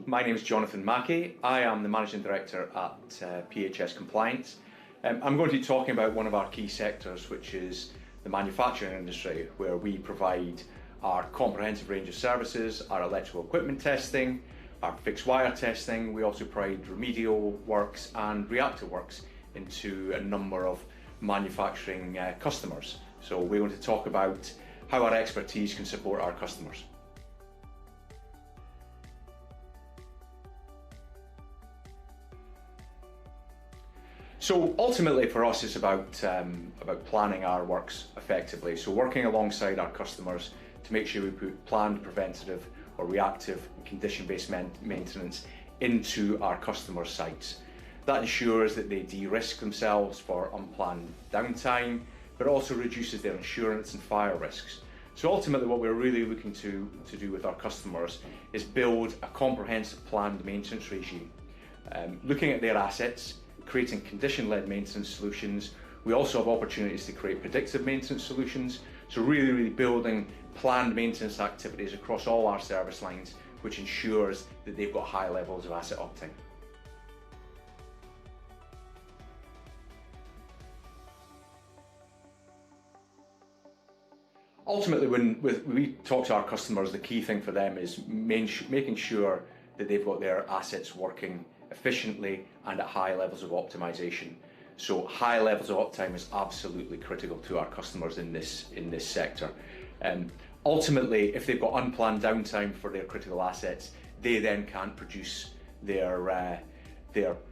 my name is Jonathan Mackie. I am the Managing Director at PHS Compliance. I'm going to be talking about one of our key sectors, which is the manufacturing industry, where we provide our comprehensive range of services, our electrical equipment testing, our fixed wire testing. We also provide remedial works and reactive works into a number of manufacturing customers. So we're going to talk about how our expertise can support our customers. So ultimately for us it's about planning our works effectively. So working alongside our customers to make sure we put planned preventative or reactive condition-based maintenance into our customers' sites. That ensures that they de-risk themselves for unplanned downtime, but also reduces their insurance and fire risks. So ultimately what we're really looking to do with our customers is build a comprehensive planned maintenance regime. Looking at their assets, creating condition-led maintenance solutions. We also have opportunities to create predictive maintenance solutions. So really building planned maintenance activities across all our service lines, which ensures that they've got high levels of asset uptime. Ultimately, when we talk to our customers, the key thing for them is making sure that they've got their assets working efficiently and at high levels of optimization. So high levels of uptime is absolutely critical to our customers in this sector. Ultimately, if they've got unplanned downtime for their critical assets, they then can't produce their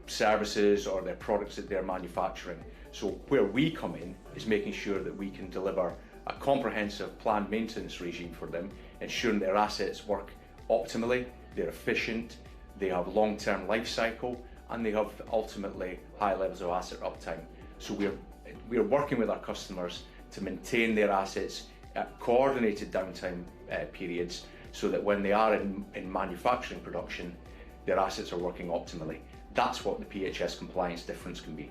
services or their products that they're manufacturing. So where we come in is making sure that we can deliver a comprehensive planned maintenance regime for them, ensuring their assets work optimally, they're efficient, they have long-term life cycle, and they have ultimately high levels of asset uptime. So we're working with our customers to maintain their assets at coordinated downtime periods, so that when they are in manufacturing production, their assets are working optimally. That's what the PHS compliance difference can be.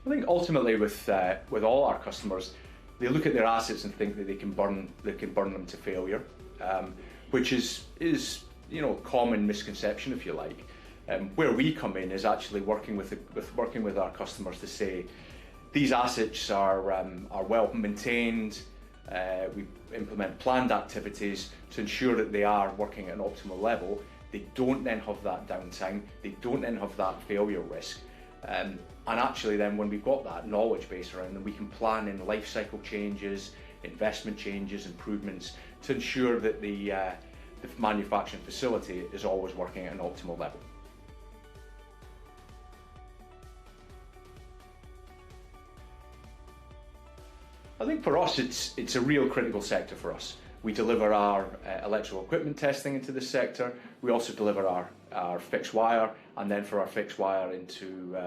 I think ultimately with all our customers, they look at their assets and think that they can burn them to failure, which is a common misconception, if you like. Where we come in is actually working with our customers to say these assets are well maintained. We implement planned activities to ensure that they are working at an optimal level. They don't then have that downtime. They don't then have that failure risk. And actually then when we've got that knowledge base around them, we can plan in life cycle changes, investment changes, improvements to ensure that the manufacturing facility is always working at an optimal level. I think for us it's a real critical sector for us. We deliver our electrical equipment testing into this sector. We also deliver our fixed wire, and then for our fixed wire into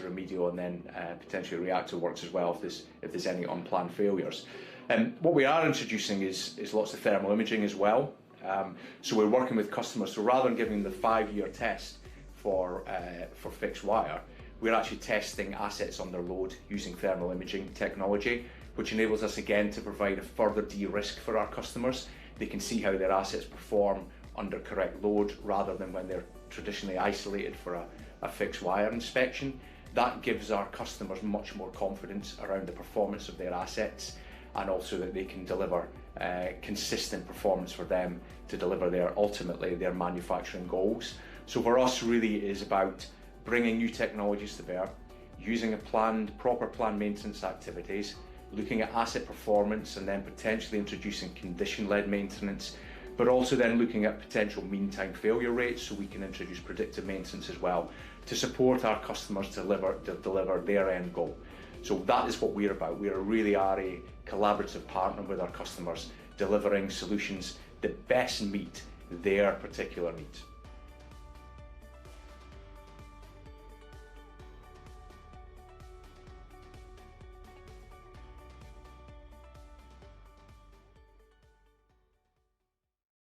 remedial and then potentially reactive works as well if there's any unplanned failures. What we are introducing is lots of thermal imaging as well. So we're working with customers. So rather than giving the 5-year test for fixed wire, we're actually testing assets under load using thermal imaging technology, which enables us again to provide a further de-risk for our customers. They can see how their assets perform under correct load rather than when they're traditionally isolated for a fixed wire inspection. That gives our customers much more confidence around the performance of their assets, and also that they can deliver consistent performance for them to deliver ultimately their manufacturing goals. So for us really it is about bringing new technologies to bear, using proper planned maintenance activities, looking at asset performance and then potentially introducing condition-led maintenance, but also then looking at potential mean time failure rates so we can introduce predictive maintenance as well to support our customers to deliver their end goal. So that is what we're about. We really are a collaborative partner with our customers, delivering solutions that best meet their particular needs.